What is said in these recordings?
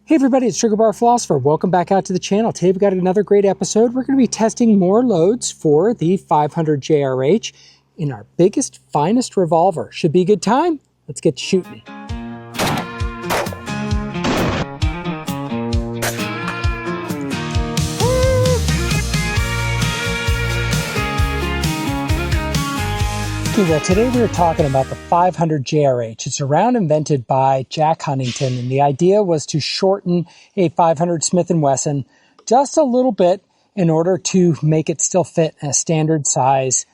Hey everybody, it's Sugar Bar Philosopher. Welcome back out to the channel. Today we've got another great episode. We're going to be testing more loads for the 500 JRH in our biggest, finest revolver. Should be a good time. Let's get to shooting. Okay, well today we are talking about the 500 JRH. It's a round invented by Jack Huntington, and the idea was to shorten a 500 Smith & Wesson just a little bit in order to make it still fit a standard size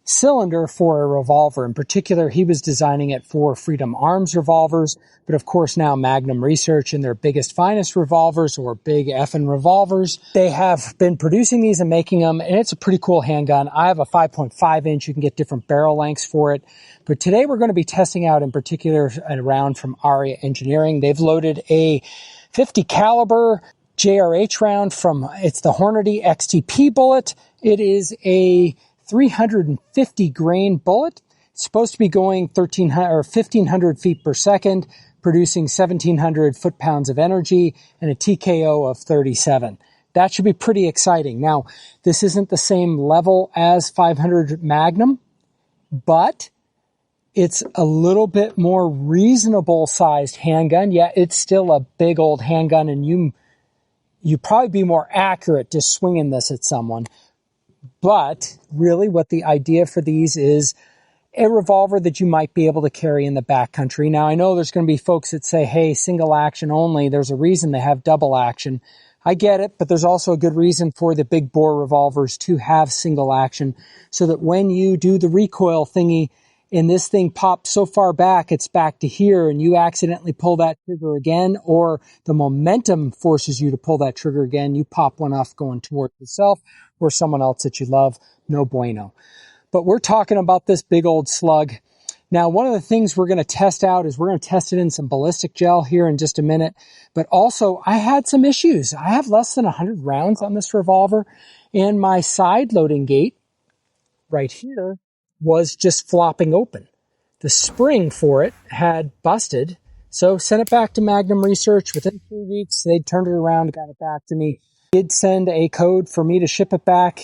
cylinder for a revolver. In particular, he was designing it for Freedom Arms revolvers, but of course now Magnum Research and their biggest, finest revolvers, or big effing revolvers, they have been producing these and making them, and it's a pretty cool handgun. I have a 5.5 inch. You can get different barrel lengths for it. But today we're going to be testing out in particular a round from Aria Engineering. They've loaded a 50 caliber JRH round from, it's the Hornady XTP bullet. It is a 350 grain bullet. It's supposed to be going 1,500 feet per second, producing 1,700 foot-pounds of energy and a TKO of 37. That should be pretty exciting. Now, this isn't the same level as 500 Magnum, but it's a little bit more reasonable sized handgun. Yeah, it's still a big old handgun, and you probably be more accurate just swinging this at someone. But really what the idea for these is a revolver that you might be able to carry in the backcountry. Now, I know there's going to be folks that say, hey, single action only. There's a reason they have double action. I get it, but there's also a good reason for the big bore revolvers to have single action, so that when you do the recoil thingy and this thing pops so far back, it's back to here, and you accidentally pull that trigger again, or the momentum forces you to pull that trigger again, you pop one off going towards yourself or someone else that you love. No bueno. But we're talking about this big old slug. Now, one of the things we're going to test out is we're going to test it in some ballistic gel here in just a minute. But also, I had some issues. I have less than 100 rounds on this revolver, and my side loading gate right here was just flopping open. The spring for it had busted, so sent it back to Magnum Research. Within 3 weeks, they turned it around, got it back to me. Did send a code for me to ship it back,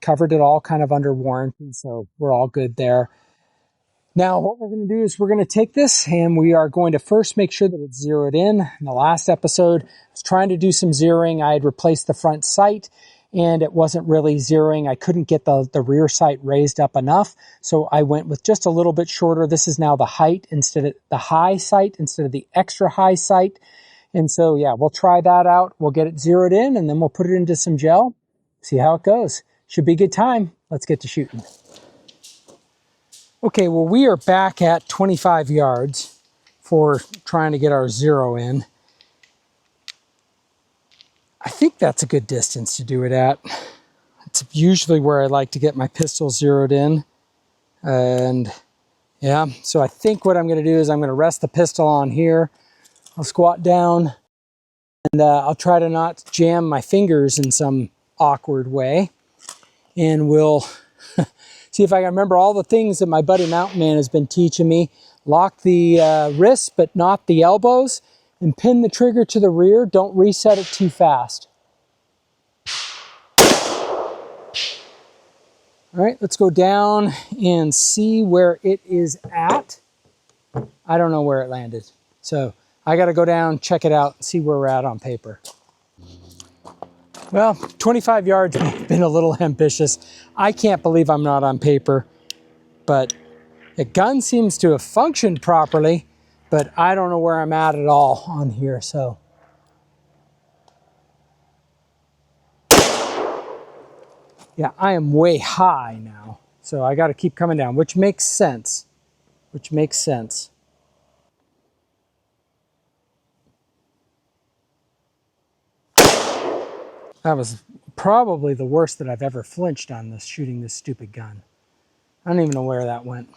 covered it all kind of under warranty, so we're all good there. Now, what we're going to do is we're going to take this and we are going to first make sure that it's zeroed in. In the last episode, I was trying to do some zeroing. I had replaced the front sight and it wasn't really zeroing. I couldn't get the rear sight raised up enough, so I went with just a little bit shorter. This is now the height instead of the high sight instead of the extra high sight. And so, yeah, we'll try that out. We'll get it zeroed in, and then we'll put it into some gel, see how it goes. Should be a good time. Let's get to shooting. Okay, well, we are back at 25 yards for trying to get our zero in. I think that's a good distance to do it at. It's usually where I like to get my pistol zeroed in. And, yeah, so I think what I'm going to do is I'm going to rest the pistol on here. I'll squat down. And I'll try to not jam my fingers in some awkward way. And we'll see if I can remember all the things that my buddy Mountain Man has been teaching me. Lock the wrists, but not the elbows. And pin the trigger to the rear. Don't reset it too fast. All right, let's go down and see where it is at. I don't know where it landed. So I got to go down, check it out, and see where we're at on paper. Well, 25 yards may have been a little ambitious. I can't believe I'm not on paper, but the gun seems to have functioned properly, but I don't know where I'm at all on here, so. Yeah, I am way high now, so I got to keep coming down, which makes sense, That was probably the worst that I've ever flinched on this, shooting this stupid gun. I don't even know where that went.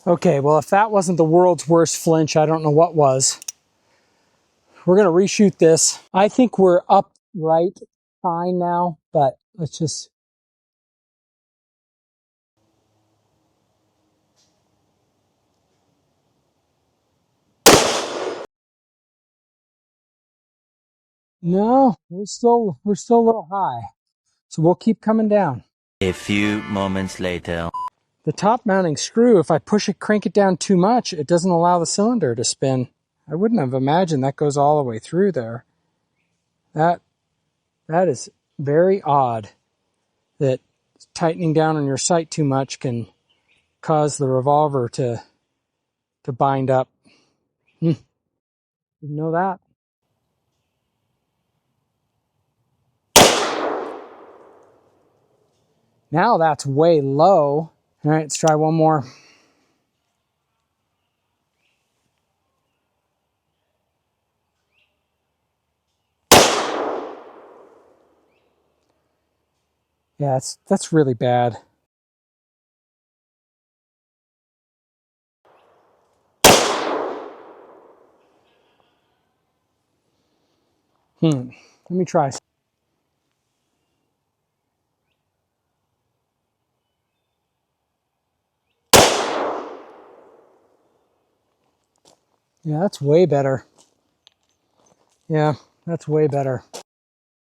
Okay, well, if that wasn't the world's worst flinch, I don't know what was. We're going to reshoot this. I think we're upright fine now, but let's just No, we're still a little high. So we'll keep coming down. A few moments later. The top mounting screw, if I crank it down too much, it doesn't allow the cylinder to spin. I wouldn't have imagined that goes all the way through there. That is very odd that tightening down on your sight too much can cause the revolver to bind up. Didn't know that. Now that's way low. All right, let's try one more. Yeah, that's really bad. Let me try. Yeah, that's way better. Yeah, that's way better.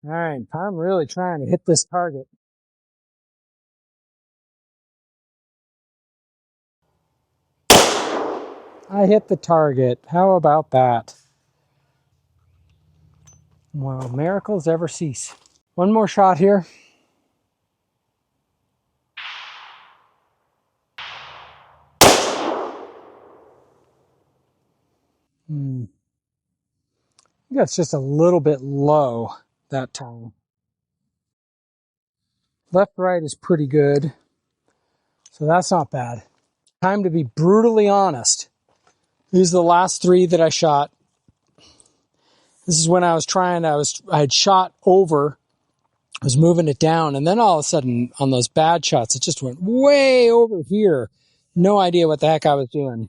All right, I'm really trying to hit this target. I hit the target. How about that? Well, miracles ever cease. One more shot here. I think that's just a little bit low that time. Left, right is pretty good. So that's not bad. Time to be brutally honest. These are the last three that I shot. This is when I had shot over, I was moving it down, and then all of a sudden on those bad shots, it just went way over here. No idea what the heck I was doing.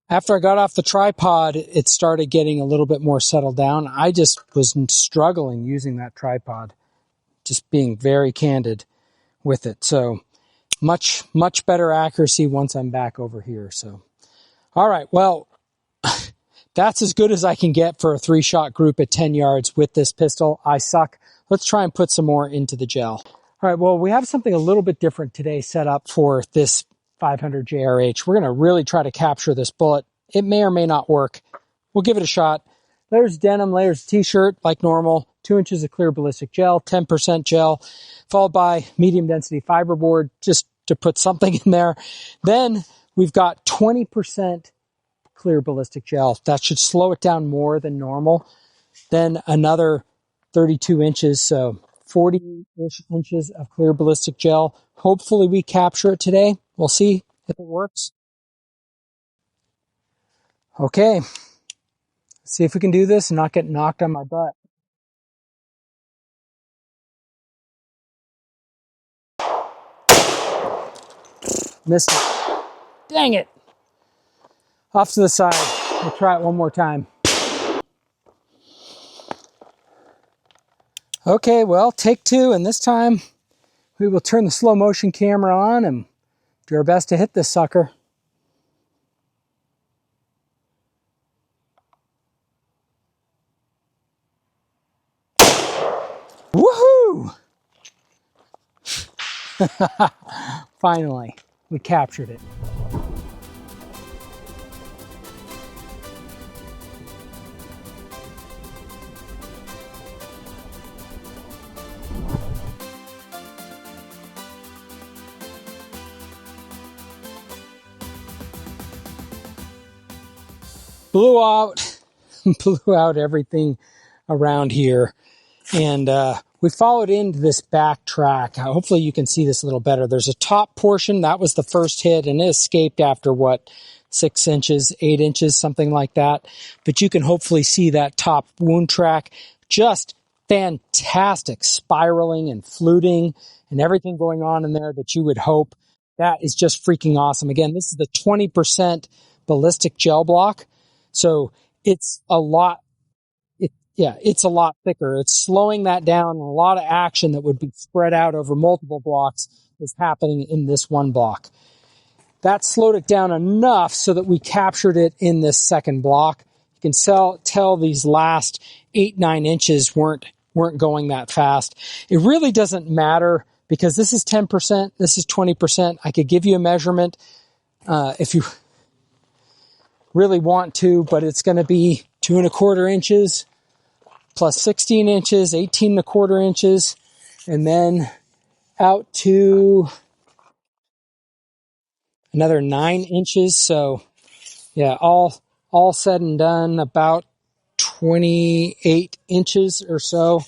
After I got off the tripod, it started getting a little bit more settled down. I just was struggling using that tripod, just being very candid with it. So much better accuracy once I'm back over here. So, all right, well, that's as good as I can get for a 3-shot group at 10 yards with this pistol. I suck. Let's try and put some more into the gel. All right, well, we have something a little bit different today set up for this 500 JRH. We're going to really try to capture this bullet. It may or may not work. We'll give it a shot. Layers of denim, layers of t-shirt like normal, 2 inches of clear ballistic gel, 10% gel, followed by medium density fiberboard just to put something in there. Then we've got 20% clear ballistic gel. That should slow it down more than normal. Then another 32 inches, so 40-ish inches of clear ballistic gel. Hopefully we capture it today. We'll see if it works. Okay. Let's see if we can do this and not get knocked on my butt. Missed it. Dang it. Off to the side. We'll try it one more time. Okay, well, take two, and this time we will turn the slow motion camera on and do our best to hit this sucker. Woohoo! Finally, we captured it. Blew out everything around here. And we followed into this back track. Hopefully you can see this a little better. There's a top portion. That was the first hit, and it escaped after, 6 inches, 8 inches, something like that. But you can hopefully see that top wound track. Just fantastic spiraling and fluting and everything going on in there that you would hope. That is just freaking awesome. Again, this is the 20% ballistic gel block. So it's a lot. It's a lot thicker. It's slowing that down. A lot of action that would be spread out over multiple blocks is happening in this one block. That slowed it down enough so that we captured it in this second block. You can tell these last 8-9 inches weren't going that fast. It really doesn't matter because this is 10%, this is 20%. I could give you a measurement if you really want to, but it's going to be 2¼ inches plus 16 inches, 18¼ inches, and then out to another 9 inches. So yeah, all said and done, about 28 inches or so.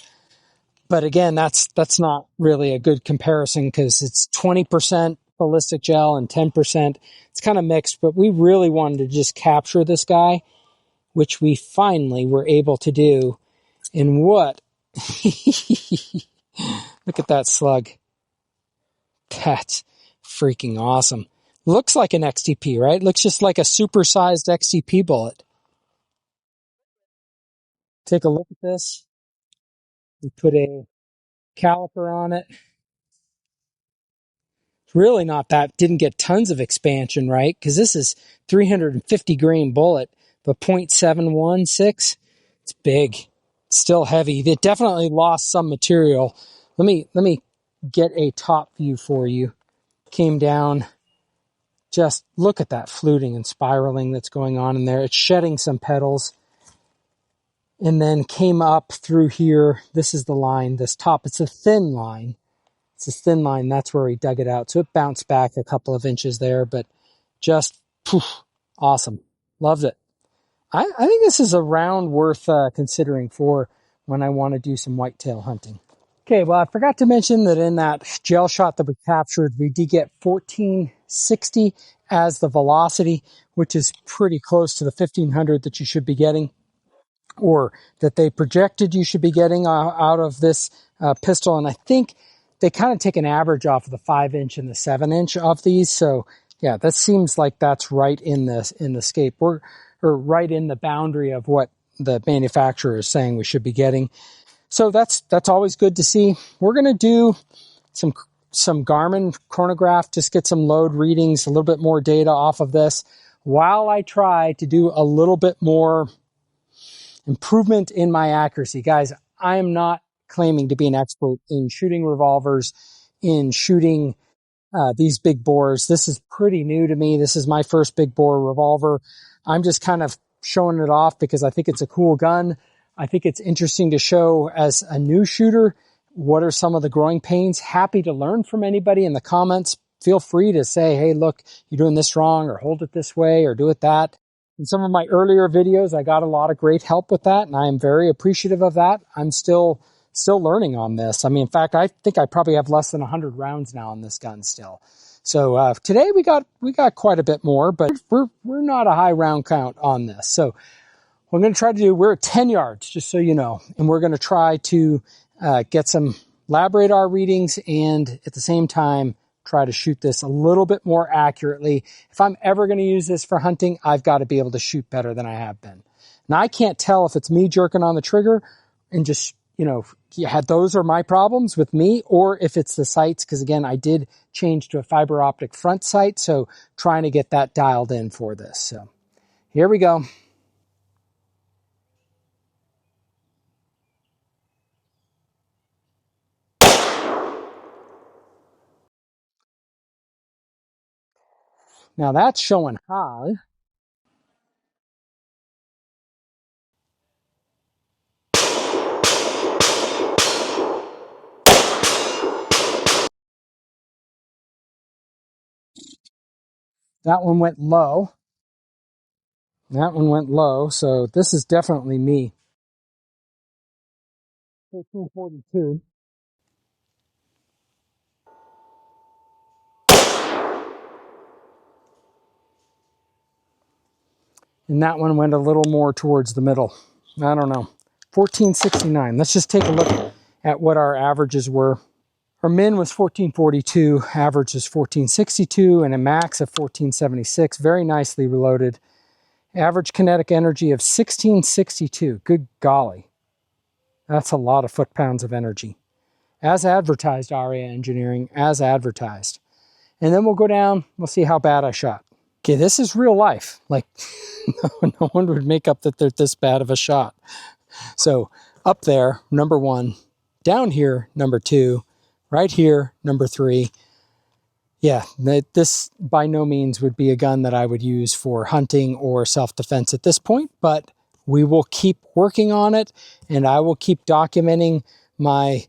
But again, that's not really a good comparison because it's 20% ballistic gel and 10%. It's kind of mixed, but we really wanted to just capture this guy, which we finally were able to do. And what? Look at that slug. That's freaking awesome. Looks like an XTP, right? Looks just like a supersized XTP bullet. Take a look at this. We put a caliper on it. It's really not that, didn't get tons of expansion, right? Because this is 350 grain bullet, but 0.716. It's big. It's still heavy. It definitely lost some material. Let me get a top view for you. Came down. Just look at that fluting and spiraling that's going on in there. It's shedding some petals. And then came up through here. This is the line, this top. It's a thin line. It's a thin line. That's where he dug it out. So it bounced back a couple of inches there, but just poof, awesome. Loved it. I think this is a round worth considering for when I want to do some whitetail hunting. Okay, well, I forgot to mention that in that gel shot that we captured, we did get 1460 as the velocity, which is pretty close to the 1500 that you should be getting, or that they projected you should be getting out of this pistol. And I think they kind of take an average off of the 5-inch and the 7-inch of these. So yeah, that seems like that's right in the scape. Or right in the boundary of what the manufacturer is saying we should be getting. So that's always good to see. We're going to do some Garmin chronograph, just get some load readings, a little bit more data off of this, while I try to do a little bit more improvement in my accuracy. Guys, I am not claiming to be an expert in shooting revolvers, in shooting these big bores. This is pretty new to me. This is my first big bore revolver. I'm just kind of showing it off because I think it's a cool gun. I think it's interesting to show as a new shooter what are some of the growing pains. Happy to learn from anybody in the comments. Feel free to say, hey, look, you're doing this wrong, or hold it this way, or do it that. In some of my earlier videos, I got a lot of great help with that, and I am very appreciative of that. I'm still learning on this. I mean, in fact, I think I probably have less than 100 rounds now on this gun still. So today we got quite a bit more, but we're not a high round count on this. So what I'm going to try to do, we're at 10 yards, just so you know, and we're going to try to get some lab radar readings and at the same time try to shoot this a little bit more accurately. If I'm ever going to use this for hunting, I've got to be able to shoot better than I have been. Now, I can't tell if it's me jerking on the trigger and just, those are my problems with me, or if it's the sights, because again, I did change to a fiber optic front sight, so trying to get that dialed in for this. So here we go. Now that's showing high. That one went low. That one went low, so this is definitely me. 1342. And that one went a little more towards the middle. I don't know. 1469. Let's just take a look at what our averages were. Our min was 1442, average is 1462, and a max of 1476. Very nicely reloaded. Average kinetic energy of 1662. Good golly. That's a lot of foot-pounds of energy. As advertised, Aria Engineering, as advertised. And then we'll go down, we'll see how bad I shot. Okay, this is real life. Like, no one would make up that they're this bad of a shot. So up there, number 1, down here, number 2, right here, number 3. Yeah, this by no means would be a gun that I would use for hunting or self-defense at this point, but we will keep working on it, and I will keep documenting my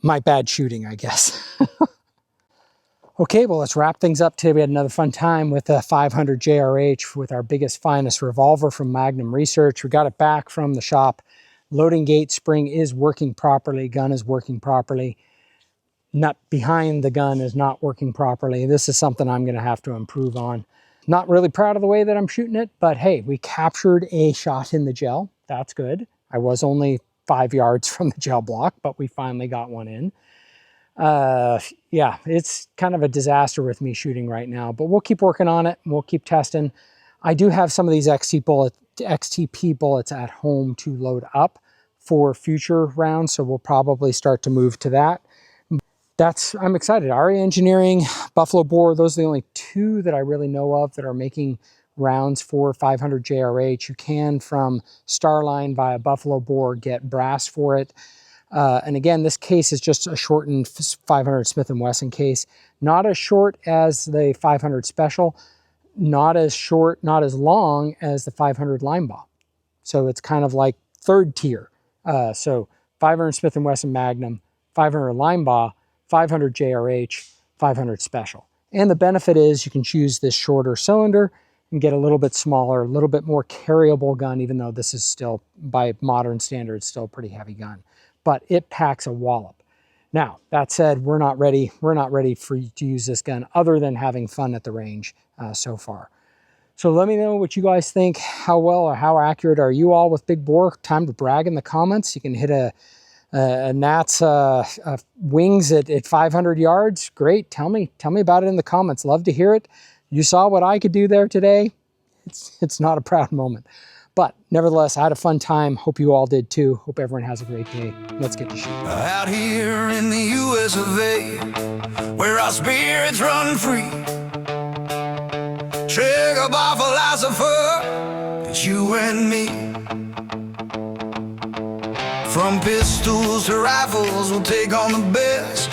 bad shooting, I guess. Okay, well, let's wrap things up today. We had another fun time with the 500 JRH with our biggest, finest revolver from Magnum Research. We got it back from the shop. Loading gate spring is working properly. Gun is working properly. Nut behind the gun is not working properly. This is something I'm going to have to improve on. Not really proud of the way that I'm shooting it, but hey, we captured a shot in the gel. That's good. I was only 5 yards from the gel block, but we finally got one in. Yeah, it's kind of a disaster with me shooting right now, but we'll keep working on it and we'll keep testing. I do have some of these XTP bullets at home to load up for future rounds, so we'll probably start to move to that. I'm excited. Aria Engineering, Buffalo Bore, those are the only 2 that I really know of that are making rounds for 500 JRH. You can, from Starline via Buffalo Bore, get brass for it. And again, this case is just a shortened 500 Smith & Wesson case. Not as short as the 500 Special, not as short, not as long as the 500 Linebaugh. So it's kind of like 3rd tier. So 500 Smith & Wesson Magnum, 500 Linebaugh, 500 JRH, 500 Special. And the benefit is you can choose this shorter cylinder and get a little bit smaller, a little bit more carryable gun, even though this is still, by modern standards, still a pretty heavy gun. But it packs a wallop. Now, that said, we're not ready for you to use this gun other than having fun at the range so far. So let me know what you guys think. How well or how accurate are you all with big bore? Time to brag in the comments. You can hit a gnat's wings at 500 yards. Great. Tell me about it in the comments. Love to hear it. You saw what I could do there today. It's not a proud moment. But nevertheless, I had a fun time. Hope you all did too. Hope everyone has a great day. Let's get to shooting. Out here in the US of A, where our spirits run free, trigger by Philosopher, it's you and me. From pistols to rifles, we'll take on the best.